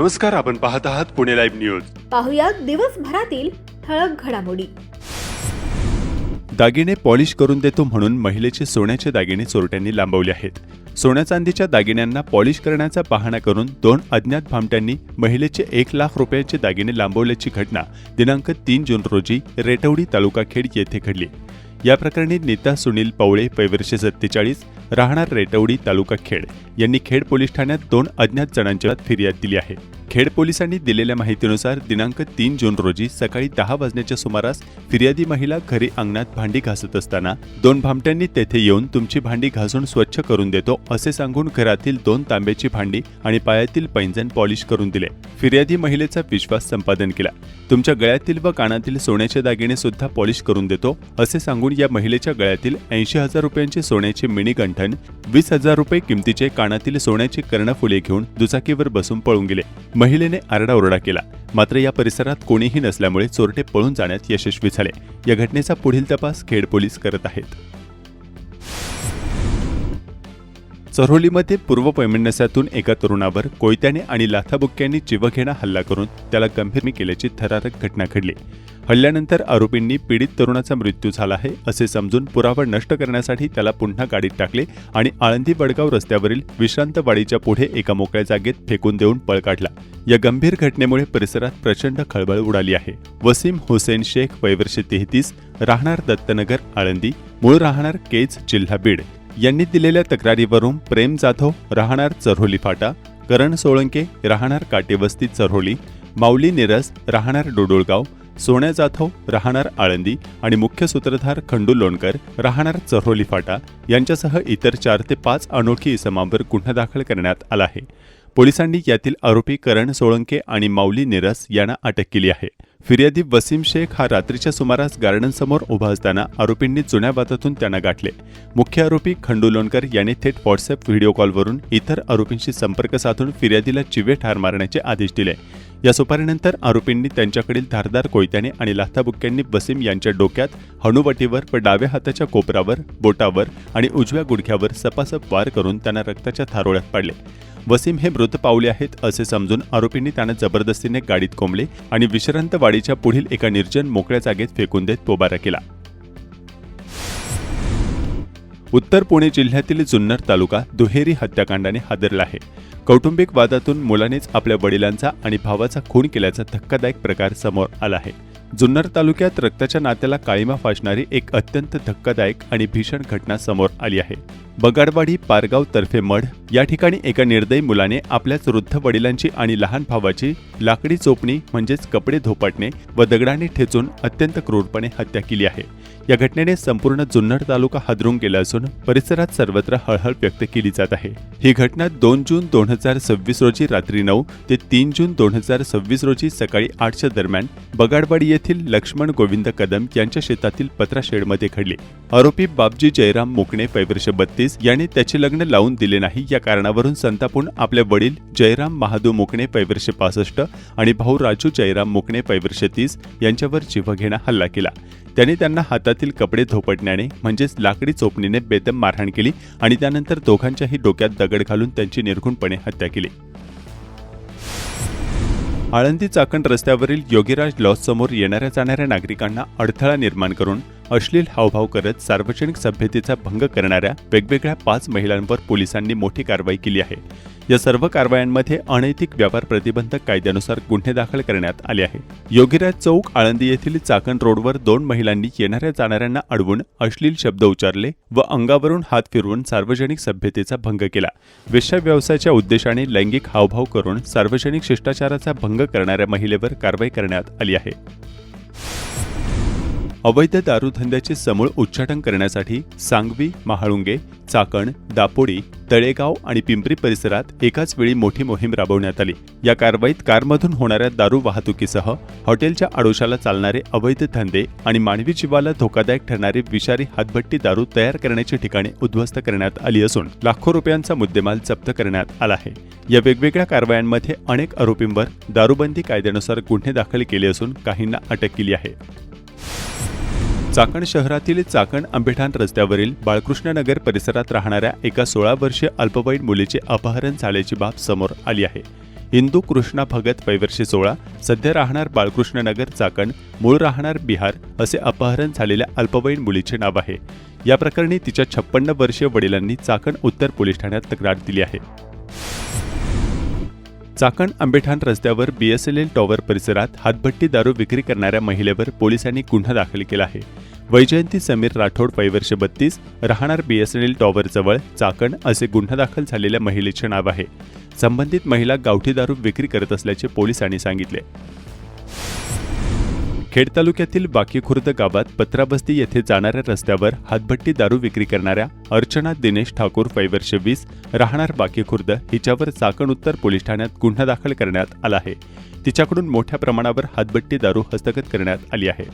नमस्कार, आपण पाहत आहात पुणे लाईव्ह न्यूज. पाहुयात दिवसभरातील ठळक घडामोडी. दागिने पॉलिश करून देतो म्हणून महिलेचे सोन्याचे दागिने चोरट्यांनी लांबवले आहेत. सोन्या चांदीच्या दागिन्यांना पॉलिश करण्याचा बहाणा करून 2 अज्ञात भामट्यांनी महिलेचे 1 लाख रुपयांचे दागिने लांबवल्याची घटना दिनांक 3 जून रोजी रेटवडी तालुका खेड येथे घडली. या प्रकरणी नीता सुनील पवळे, वर्ष 47, राहणार रेटवडी तालुका खेड यांनी खेड पोलीस ठाण्यात 2 अज्ञात जणांच्या फिर्याद दिली आहे. खेड पोलिसांनी दिलेल्या माहितीनुसार दिनांक 3 जून रोजी सकाळी 10 वाजण्याच्या सुमारास फिर्यादी महिला घरी अंगणात भांडी घासत असताना 2 भामट्यांनी तेथे येऊन तुमची भांडी घासून स्वच्छ करून देतो असे सांगून घरातील 2 तांब्याची भांडी आणि पायातील पैंजण पॉलिश करून दिले. फिर्यादी महिलेचा विश्वास संपादन केला. तुमच्या गळ्यातील व कानातील सोन्याचे दागिने सुद्धा पॉलिश करून देतो असे सांगून या महिलेच्या गळ्यातील 80,000 रुपयांचे सोन्याचे मिनी गंठण, 20,000 रुपये किमतीचे कानातील सोन्याची कर्णफुले घेऊन दुचाकीवर बसून पळून गेले. महिलेने आरडाओरडा केला, मात्र या परिसरात कोणीही नसल्यामुळे चोरटे पळून जाण्यात यशस्वी झाले. या घटनेचा पुढील तपास खेड पोलीस करत आहेत. चरोलीमध्ये पूर्व वैमनस्यातून एका तरुणावर कोयत्याने आणि लाथाबुक्क्यांनी जीवघेणा हल्ला करून त्याला गंभीर केल्याची थरारक घटना घडली. हल्ल्यानंतर आरोपींनी पीडित तरुणाचा मृत्यू झाला आहे असे समजून पुरावा नष्ट करण्यासाठी त्याला पुन्हा गाडीत टाकले आणि आळंदी वडगाव रस्त्यावरील विश्रांतवाडीच्या पुढे एका मोकळ्या जागेत फेकून देऊन पळ काढला. या गंभीर घटनेमुळे परिसरात प्रचंड खळबळ उडाली आहे. वसीम हुसेन शेख, वर्ष 33, राहणार दत्तनगर आळंदी, मूळ राहणार केज, जिल्हा बीड यांनी दिलेल्या तक्रारीवरून प्रेम जाधव, राहणार चरोली फाटा, करण सोळंके, राहणार काटेवस्ती चरोली, माऊली निरस, राहणार डोडोळगाव, सोन्या जाधव, राहणार आळंदी आणि मुख्य सूत्रधार खंडू लोणकर, राहणार चरोली फाटा यांच्यासह इतर 4 ते 5 अनोळखी इसमांवर गुन्हा दाखल करण्यात आला आहे. पोलिसांनी यातील आरोपी करण सोळंके आणि माऊली निरस यांना अटक केली आहे. फिर्यादी वसीम शेख हा रात्रीच्या सुमारास गार्डनसमोर उभा असताना आरोपींनी जुन्या वादातून त्यांना गाठले. मुख्य आरोपी खंडू लोणकर याने थेट व्हॉट्सअप व्हिडिओ कॉलवरून इतर आरोपींशी संपर्क साधून फिर्यादीला चिवे ठार मारण्याचे आदेश दिले. या सुपारीनंतर आरोपींनी त्यांच्याकडील धारदार कोयत्याने आणि लाथाबुक्क्यांनी वसीम यांच्या डोक्यात, हनुवटीवर व डाव्या हाताच्या कोपरावर, बोटावर आणि उजव्या गुडघ्यावर सपासप वार करून त्यांना रक्ताच्या थारोळ्यात पाडले. वसीम हे मृत पावले आहेत असे समजून आरोपींनी त्यांना जबरदस्तीने गाडीत कोंबले आणि विश्रांतवाडीच्या पुढील एका निर्जन मोकळ्या जागेत फेकून देत पोबारा केला. उत्तर पुणे जिल्ह्यातील जुन्नर तालुका दुहेरी हत्याकांडाने हादरला आहे. कौटुंबिक वादातून मुलानेच आपल्या वडिलांचा आणि भावाचा खून केल्याचा धक्कादायक प्रकार समोर आला आहे. जुन्नर तालुक्यात रक्ताच्या नात्याला काळिमा फासणारी एक अत्यंत धक्कादायक आणि भीषण घटना समोर आली आहे. बगाडवाडी पारगाव तर्फे मढ या ठिकाणी एका निर्दयी मुलाने आपल्याच वृद्ध वडिलांची आणि लहान भावाची लाकडी चोपणी म्हणजेच कपडे धोपाटणे व दगडाने ठेचून अत्यंत क्रूरपणे हत्या केली आहे. या घटनेने संपूर्ण जुन्नर तालुका हादरून गेला असून परिसरात सर्वत्र हळहळ व्यक्त केली जात आहे. ही घटना 2 जून 2026 रोजी रात्री 9 ते 3 जून 2026 रोजी सकाळी 8च्या दरम्यान बगाडवाडी येथील लक्ष्मण गोविंद कदम यांच्या शेतातील पत्रा शेडमध्ये घडली. आरोपी बापजी जयराम मुकणे, वर्ष 32, याने त्याचे लग्न लावून दिले नाही या कारणावरून संतापून आपले वडील जयराम महादू मुकणे, वर्ष 65 आणि भाऊ राजू जयराम मुकणे, वर्ष 30 यांच्यावर जीवघेणा हल्ला केला. त्याने त्यांना हातातील कपडे धोपटण्याने म्हणजेच लाकडी चोपणीने बेदम मारहाण केली आणि त्यानंतर दोघांच्याही डोक्यात दगड घालून त्यांची निर्घृणपणे हत्या केली. आळंदी चाकण रस्त्यावरील योगीराज लॉज समोर येणाऱ्या जाणाऱ्या नागरिकांना अडथळा निर्माण करून अश्लील हावभाव करत सार्वजनिक सभ्यतेचा भंग करणाऱ्या वेगवेगळ्या 5 महिलांवर पोलिसांनी मोठी कारवाई केली आहे. या सर्व कारवायांमध्ये अनैतिक व्यापार प्रतिबंधक कायद्यानुसार गुन्हे दाखल करण्यात आले आहे. योगीराज चौक आळंदी येथील चाकण रोडवर 2 महिलांनी येणाऱ्या जाणाऱ्यांना अडवून अश्लील शब्द उच्चारले व अंगावरून हात फिरवून सार्वजनिक सभ्यतेचा भंग केला. वेश्या व्यवसायाच्या उद्देशाने लैंगिक हावभाव करून सार्वजनिक शिष्टाचाराचा भंग करणाऱ्या महिलेवर कारवाई करण्यात आली आहे. अवैध दारूधंद्याचे समूळ उच्चाटन करण्यासाठी सांगवी, महाळुंगे, चाकण, दापोडी, तळेगाव आणि पिंपरी परिसरात एकाच वेळी मोठी मोहीम राबवण्यात आली. या कारवाईत कारमधून होणाऱ्या दारू वाहतुकीसह हॉटेलच्या आडोशाला चालणारे अवैध धंदे आणि मानवी जीवाला धोकादायक ठरणारी विषारी हातभट्टी दारू तयार करण्याची ठिकाणे उद्ध्वस्त करण्यात आली असून लाखो रुपयांचा मुद्देमाल जप्त करण्यात आला आहे. या वेगवेगळ्या कारवायांमध्ये अनेक आरोपींवर दारूबंदी कायद्यानुसार गुन्हे दाखल केले असून काहींना अटक केली आहे. चाकण शहरातील चाकण आंबेठाण रस्त्यावरील बाळकृष्णनगर परिसरात राहणाऱ्या एका 16 वर्षीय अल्पवयीन मुलीचे अपहरण झाल्याची बाब समोर आली आहे. इंदू कृष्णा भगत वयवर्षे 16, सध्या राहणार बाळकृष्ण नगर चाकण, मूळ राहणार बिहार असे अपहरण झालेल्या अल्पवयीन मुलीचे नाव आहे. या प्रकरणी तिच्या 56 वर्षीय वडिलांनी चाकण उत्तर पोलीस ठाण्यात तक्रार दिली आहे. चाकण आंबेठाण रस्त्यावर BSNL टॉवर परिसरात हातभट्टी दारू विक्री करणाऱ्या महिलेवर पोलिसांनी गुन्हा दाखल केला आहे. वैजयंती समीर राठोड वयवर्षे 32, राहणार BSNL टॉवर जवळ चाकण असे गुन्हा दाखल झालेल्या महिलेचे नाव आहे. संबंधित महिला गावठी दारू विक्री करत असल्याचे पोलिसांनी सांगितले. खेड तालुक्यातील बाकी खुर्द गावात पत्राबस्ती येथे जाणाऱ्या रस्त्यावर हातभट्टी दारू विक्री करणाऱ्या अर्चना दिनेश ठाकूर वयवर्षे 20, राहणार बाकी खुर्द हिच्यावर चाकण उत्तर पोलीस ठाण्यात गुन्हा दाखल करण्यात आला आहे. तिच्याकडून मोठ्या प्रमाणावर हातभट्टी दारू हस्तगत करण्यात आली आहे.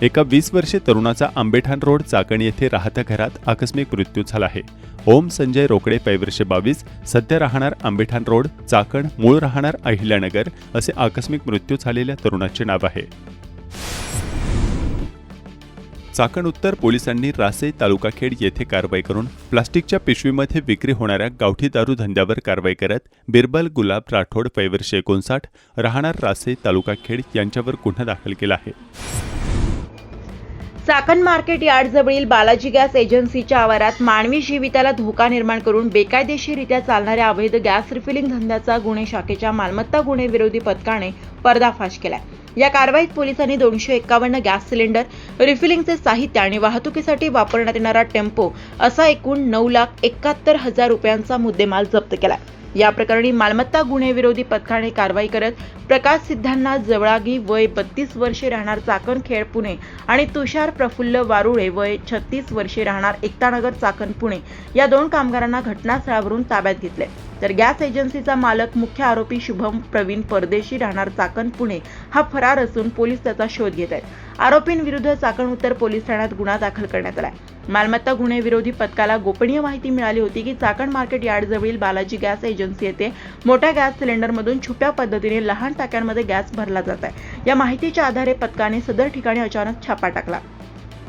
एका 20 वर्षीय तरुणाचा आंबेठाण रोड चाकण येथे राहत्या घरात आकस्मिक मृत्यू झाला आहे. ओम संजय रोकडे वयवर्षे 22, सध्या राहणार आंबेठाण रोड चाकण, मूळ राहणार अहिल्यानगर असे आकस्मिक मृत्यू झालेल्या तरुणाचे नाव आहे. चाकण उत्तर पोलिसांनी रासई तालुका खेड येथे कारवाई करून प्लास्टिकच्या पिशवीमध्ये विक्री होणाऱ्या गावठी दारू धंद्यावर कारवाई करत बिरबल गुलाब राठोड वयवर्षे 59, राहणार रासई तालुका खेड यांच्यावर गुन्हा दाखल केला आहे. चाकण मार्केट यार्डजवळील बालाजी गॅस एजन्सीच्या आवारात मानवी जीविताला धोका निर्माण करून बेकायदेशीररित्या चालणाऱ्या अवैध गॅस रिफिलिंग धंद्याचा गुन्हे शाखेच्या मालमत्ता गुन्हे विरोधी पथकाने पर्दाफाश केलाय. या कारवाईत पोलिसांनी 251 गॅस सिलेंडर, रिफिलिंगचे साहित्य आणि वाहतुकीसाठी वापरण्यात येणारा टेम्पो असा एकूण 9,71,000 रुपयांचा मुद्देमाल जप्त केलाय. या प्रकरणी मालमत्ता गुन्हे विरोधी पथकाने कारवाई करत प्रकाश सिद्धांना जवळागी वय 32 वर्षे राहणार चाकण खेड पुणे आणि तुषार प्रफुल्ल वारुळे वय 36 वर्षे राहणार एकतानगर चाकण पुणे या 2 कामगारांना घटनास्थळावरून ताब्यात घेतले. तर गॅस एजन्सीचा मालक मुख्य आरोपी शुभम प्रवीण परदेशी राहणार चाकण पुणे हा फरार असून पोलीस त्याचा शोध घेत आहेत. आरोपींविरुद्ध चाकण उत्तर पोलीस ठाण्यात गुन्हा दाखल करण्यात आला. मालमत्ता गुन्हे विरोधी पथकाला गोपनीय माहिती मिळाली होती की चाकण मार्केट यार्डजवळील बालाजी गॅस एजन्सी येथे मोठ्या गॅस सिलेंडरमधून छुप्या पद्धतीने लहान टाक्यांमध्ये गॅस भरला जात आहे. या माहितीच्या आधारे पथकाने सदर ठिकाणी अचानक छापा टाकला.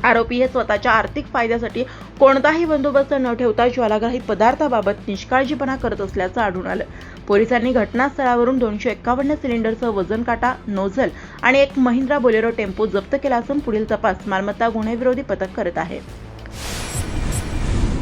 आरोपी हे स्वतःच्या आर्थिक फायद्यासाठी कोणताही बंदोबस्त न ठेवता ज्वालाग्राही पदार्थाबाबत निष्काळजीपणा करत असल्याचं आढळून आलं. पोलिसांनी घटनास्थळावरून 251 सिलेंडरचं वजन काटा, नोझल आणि एक महिंद्रा बोलेरो टेम्पो जप्त केला असून पुढील तपास मालमत्ता गुन्हे विरोधी पथक करत आहे.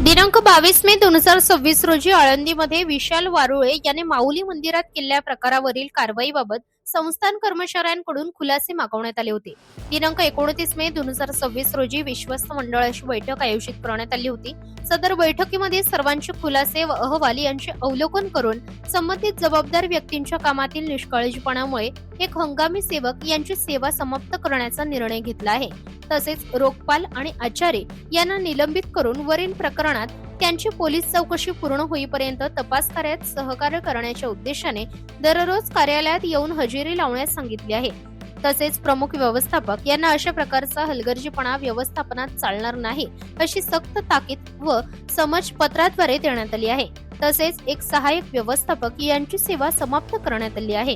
दिनांक 22 मे 2026 रोजी आळंदीमध्ये विशाल वारुळे याने माऊली मंदिरात केलेल्या प्रकारावरील कारवाईबाबत संस्थान कर्मचाऱ्यांकडून खुलासे मागवण्यात आले होते. दिनांक 29 मे 2026 रोजी विश्वस्त मंडळाची बैठक आयोजित करण्यात आली होती. सदर बैठकीमध्ये सर्वांचे खुलासे व अहवाल यांचे अवलोकन करून संबंधित जबाबदार व्यक्तींच्या कामातील निष्काळजीपणामुळे एक हंगामी सेवक यांची सेवा समाप्त करण्याचा निर्णय घेतला आहे. तसेच रोखपाल आणि आचार्य यांना निलंबित करून वरील प्रकरणात त्यांची पोलीस चौकशी पूर्ण होईपर्यंत तपास कार्यात सहकार्य करण्याच्या उद्देशाने दररोज कार्यालयात येऊन हजेरी लावण्यास सांगितले आहे. तसेच प्रमुख व्यवस्थापक यांना अशा प्रकारचा हलगर्जीपणा व्यवस्थापनात चालणार नाही अशी सक्त ताकीद व समज पत्राद्वारे देण्यात आली आहे. तसेच एक सहाय्यक व्यवस्थापक यांची सेवा समाप्त करण्यात आली आहे.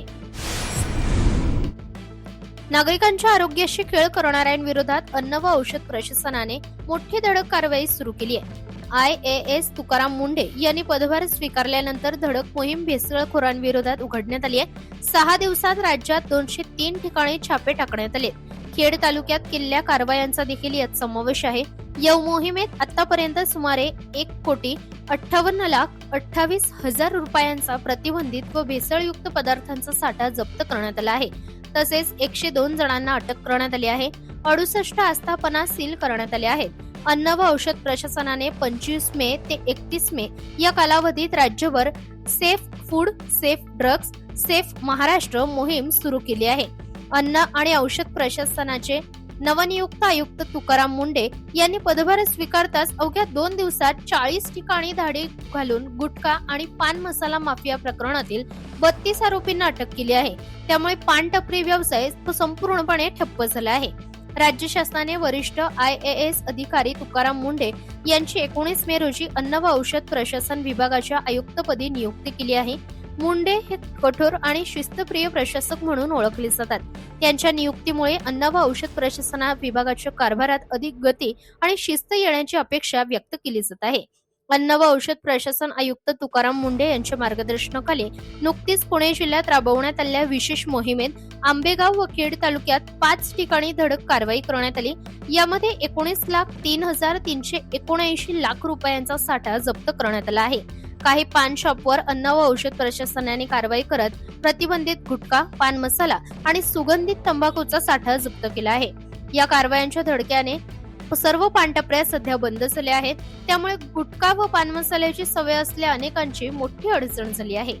नागरिकांच्या आरोग्याशी खेळ करणाऱ्यांविरोधात अन्न व औषध प्रशासनाने मोठी धडक कारवाई सुरू केली आहे. IAS तुकाराम मुंढे यांनी पदभार स्वीकारल्यानंतर धडक मोहीम भेसळखोरांविरोधात उघडण्यात आली आहे. 6 दिवसात राज्यात 203 ठिकाणी छापे टाकण्यात आले. खेड तालुक्यात केलेल्या कारवायांचा देखील यात समावेश आहे. या मोहिमेत आतापर्यंत सुमारे 1,58,28,000 रुपयांचा प्रतिबंधित व भेसळयुक्त पदार्थांचा साठा जप्त करण्यात आला आहे. तसेच 102 जणांना अटक करण्यात आली आहे. 68 आस्थापना सील करण्यात आल्या आहेत. अन्न व औषध प्रशासनाने 25 मे ते 31 मे या कालावधीत राज्यभर safe food, safe drugs, safe Maharashtra मोहीम सुरू केली आहे. अन्न आणि औषध प्रशासनाचे नवनियुक्त आयुक्त तुकाराम मुंढे यांनी पदभार स्वीकारताच अवघ्या 2 दिवसात 40 ठिकाणी धाडी घालून गुटखा आणि पान मसाला माफिया प्रकरणातील 32 आरोपींना अटक केली आहे. त्यामुळे पान टपरी व्यवसाय संपूर्णपणे ठप्प झाला आहे. राज्य शासनाने वरिष्ठ IAS अधिकारी तुकाराम मुंढे यांची 19 मे रोजी अन्न व औषध प्रशासन विभागाच्या आयुक्तपदी नियुक्ती केली आहे. मुंडे हे कठोर आणि शिस्तप्रिय प्रशासक म्हणून ओळखले जातात. त्यांच्या नियुक्तीमुळे अन्न व औषध प्रशासन विभागाच्या कारभारात अधिक गती आणि शिस्त येण्याची अपेक्षा व्यक्त केली जात आहे. अन्न व औषध प्रशासन आयुक्त तुकाराम मुंढे यांच्या मार्गदर्शनाखाली नुकतीच पुणे जिल्ह्यात राबवण्यात आलेल्या विशेष मोहिमेत आंबेगाव व खेड तालुक्यात 5 ठिकाणी धडक कारवाई करण्यात आली. यामध्ये 19,03,379 लाख रुपयांचा साठा जप्त करण्यात आला आहे. काही पान शॉपवर अन्न व औषध प्रशासनाने कारवाई करत प्रतिबंधित गुटखा, पान मसाला आणि सुगंधित तंबाखूचा साठा जप्त केला आहे. या कारवायांच्या धडक्याने सर्व पानटपऱ्या सध्या बंद झाल्या आहेत. त्यामुळे गुटखा व पान मसाल्याची सवय असलेल्या अनेकांची मोठी अडचण झाली आहे.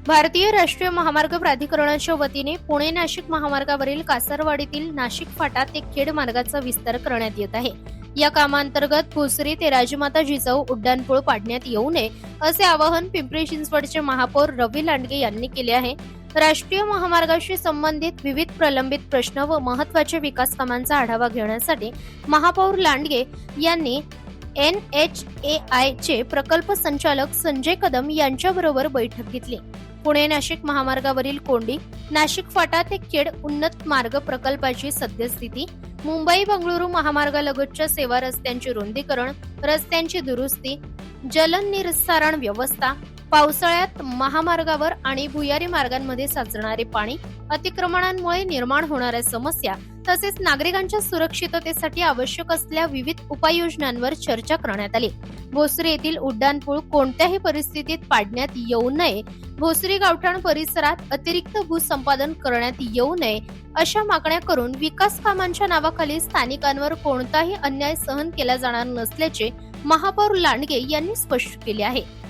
भारतीय राष्ट्रीय महामार्ग प्राधिकरणाच्या वतीने पुणे नाशिक महामार्गावरील कासारवाडीतील नाशिक फाटा ते खेड मार्गाचा विस्तार करण्यात येत आहे. या कामांतर्गत भोसरी ते राजमाता जिजाऊ उड्डाणपूल पाडण्यात येऊ नये असे आवाहन पिंपरी चिंचवडचे महापौर रवी लांडगे यांनी केले आहे. राष्ट्रीय महामार्गाशी संबंधित विविध प्रलंबित प्रश्न व महत्त्वाच्या विकास कामांचा आढावा घेण्यासाठी महापौर लांडगे यांनी NHAI चे प्रकल्प संचालक संजय कदम यांच्याबरोबर बैठक घेतली. पुणे नाशिक महामार्गावरील कोंडी, नाशिक फाटा ते खेड उन्नत मार्ग प्रकल्पाची सद्यस्थिती, मुंबई बंगळुरू महामार्गालगतच्या सेवा रस्त्यांचे रुंदीकरण, रस्त्यांची दुरुस्ती, जलनिर्सारण व्यवस्था, पावसाळ्यात महामार्गावर आणि भुयारी मार्गांमध्ये साचणारे पाणी, अतिक्रमणांमुळे निर्माण होणाऱ्या समस्या तसेच नागरिकांच्या सुरक्षिततेसाठी आवश्यक असलेल्या विविध उपाययोजनांवर चर्चा करण्यात आली. भोसरी येथील उड्डाणपूल कोणत्याही परिस्थितीत पाडण्यात येऊ नये, भोसरी गावठाण परिसरात अतिरिक्त भूसंपादन करण्यात येऊ नये अशा मागण्या करून विकास कामांच्या नावाखाली स्थानिकांवर कोणताही अन्याय सहन केला जाणार नसल्याचे महापौर लांडगे यांनी स्पष्ट केले आहे.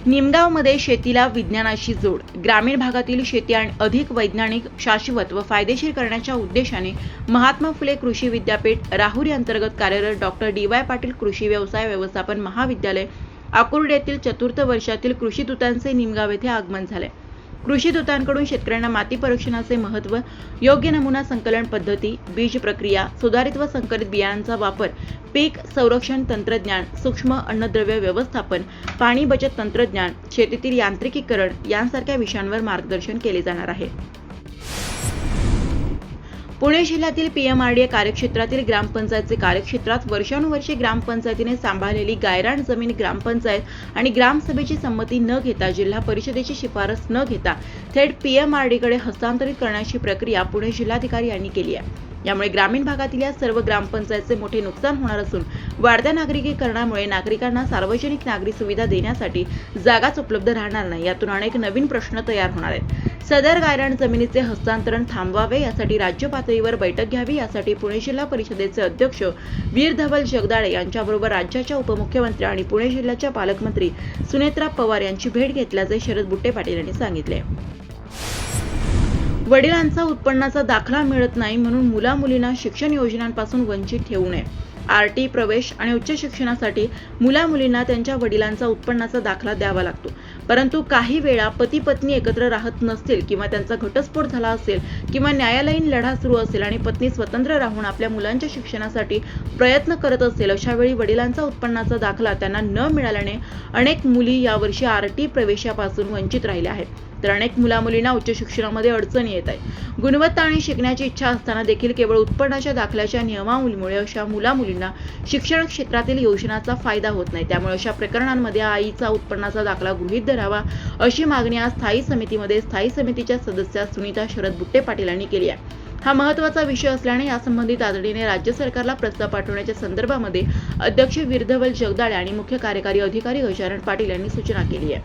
निमगावमध्ये शेतीला विज्ञानाशी जोड, ग्रामीण भागातील शेती आणि अधिक वैज्ञानिक, शाश्वत व फायदेशीर करण्याच्या उद्देशाने महात्मा फुले कृषी विद्यापीठ राहुरी अंतर्गत कार्यरत डॉक्टर DY पाटील कृषी व्यवसाय व्यवस्थापन महाविद्यालय आकुर्डी येथील 4th वर्षातील कृषी दूतांचे निमगाव येथे आगमन झाले. कृषी दूतांकडून शेतकऱ्यांना माती परीक्षणाचे महत्त्व, योग्य नमुना संकलन पद्धती, बीज प्रक्रिया, सुधारित व संकरित बियाणांचा वापर, पीक संरक्षण तंत्रज्ञान, सूक्ष्म अन्नद्रव्य व्यवस्थापन, पाणी बचत तंत्रज्ञान, शेतीतील यांत्रिकीकरण यांसारख्या विषयांवर मार्गदर्शन केले जाणार आहे. पुणे जिल्ह्यातील PMRDA कार्यक्षेत्रातील ग्रामपंचायतचे कार्यक्षेत्रात वर्षानुवर्षे ग्रामपंचायतीने सांभाळलेली गायरान जमीन ग्रामपंचायत आणि ग्रामसभेची संमती न घेता, जिल्हा परिषदेची शिफारस न घेता थेट PMRDA कडे हस्तांतरित करण्याची प्रक्रिया पुणे जिल्हाधिकारी यांनी केली आहे. यामुळे ग्रामीण भागातील या सर्व ग्रामपंचायतचे मोठे नुकसान होणार असून वाढत्या नागरिकीकरणामुळे नागरिकांना सार्वजनिक नागरी सुविधा देण्यासाठी जागाच उपलब्ध राहणार नाही. यातून अनेक नवीन प्रश्न तयार होणार आहेत. सदर गायरान जमिनीचे हस्तांतरण थांबवावे यासाठी राज्य पातळीवर बैठक घ्यावी. यासाठी पुणे जिल्हा परिषदेचे अध्यक्ष वीर धवल जगदाळे यांच्याबरोबर राज्याच्या उपमुख्यमंत्री आणि पुणे जिल्ह्याच्या पालकमंत्री सुनेत्रा पवार यांची भेट घेतल्याचे शरद बुट्टे पाटील यांनी सांगितले. वडिलांचा उत्पन्नाचा दाखला मिळत नाही म्हणून मुला-मुलींना शिक्षण योजनांपासून वंचित ठेवू नये. RT प्रवेश आणि उच्च शिक्षणासाठी मुला-मुलींना त्यांच्या वडिलांचा उत्पन्नाचा दाखला द्यावा लागतो. परंतु काही वेळा पती-पत्नी एकत्र राहत नसतील किंवा त्यांचा घटस्फोट झाला असेल किंवा न्यायालयीन लढा सुरू असेल आणि पत्नी स्वतंत्र राहून आपल्या मुलांच्या शिक्षणासाठी प्रयत्न करत असेल, अशा वेळी वडिलांचा उत्पन्नाचा दाखला त्यांना न मिळाल्याने अनेक मुली यावर्षी RT प्रवेशापासून वंचित राहिल्या आहेत. तर अनेक मुला-मुलींना उच्च शिक्षणामध्ये अडचणी येत आहे. गुणवत्ता आणि शिकण्याची इच्छा असताना देखील केवळ उत्पन्नाच्या दाखल्याच्या नियमावलीमुळे अशा मुला-मुलींना शिक्षण क्षेत्रातील योजनांचा फायदा होत नाही. त्यामुळे अशा प्रकरणांमध्ये आईचा उत्पन्नाचा दाखला गृहीत धरावा अशी मागणी आज स्थायी समितीच्या सदस्या सुनीता शरद बुट्टे पाटील यांनी केली आहे. हा महत्त्वाचा विषय असल्याने यासंबंधी तातडीने राज्य सरकारला प्रस्ताव पाठवण्याच्या संदर्भामध्ये अध्यक्ष वीरधवल जगदाळे आणि मुख्य कार्यकारी अधिकारी गजानन पाटील यांनी सूचना केली आहे.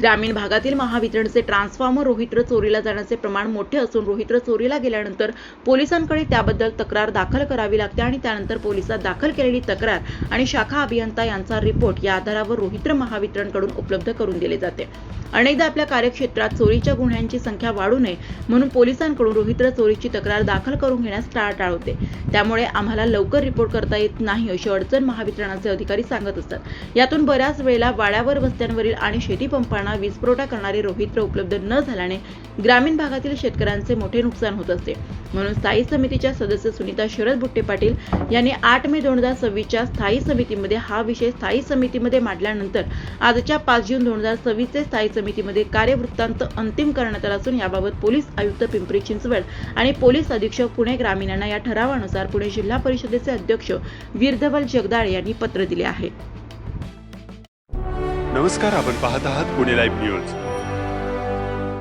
ग्रामीण भागातील महावितरणचे ट्रान्सफॉर्मर रोहित्र चोरीला जाण्याचे प्रमाण मोठे असून रोहित्र चोरीला गेल्यानंतर पोलिसांकडे त्याबद्दल तक्रार दाखल करावी लागते आणि त्यानंतर पोलिसात दाखल केलेली तक्रार आणि शाखा अभियंता यांचा रिपोर्ट या आधारावर रोहित्र महावितरणकडून उपलब्ध करून दिले जाते. अनेकदा आपल्या कार्यक्षेत्रात चोरीच्या गुन्ह्यांची संख्या वाढू नये म्हणून पोलिसांकडून रोहित्र चोरीची तक्रार दाखल करून घेण्यास टाळाटाळ होते. त्यामुळे आम्हाला लवकर रिपोर्ट करता येत नाही अशी अडचण महावितरणाचे अधिकारी सांगत असतात. यातून बऱ्याच वेळेला वाड्यावर वस्त्यांवरील आणि शेती पंपांना शेतकऱ्यांना वीज पुरवठा करणारे रोहित्र उपलब्ध न झाल्याने ग्रामीण भागातील शेतकऱ्यांचे मोठे नुकसान होत असते. म्हणून स्थायी समितीच्या सदस्य सुनीता शरद बुट्टे पाटील यांनी 8 मे 2026च्या स्थायी समितीमध्ये हा विषय स्थायी समितीमध्ये मांडल्यानंतर आजच्या 5 जून 2026 चे स्थायी समितीमध्ये कार्यवृत्तांत अंतिम करण्यात आला असून याबाबत पोलीस आयुक्त पिंपरी चिंचवड आणि पोलीस अधीक्षक पुणे ग्रामीण यांना या ठरावानुसार पुणे जिल्हा परिषदेचे अध्यक्ष वीरधवल जगदाळे यांनी पत्र दिले आहे. नमस्कार, आपण पाहत आहात पुणे लाईव्ह न्यूज.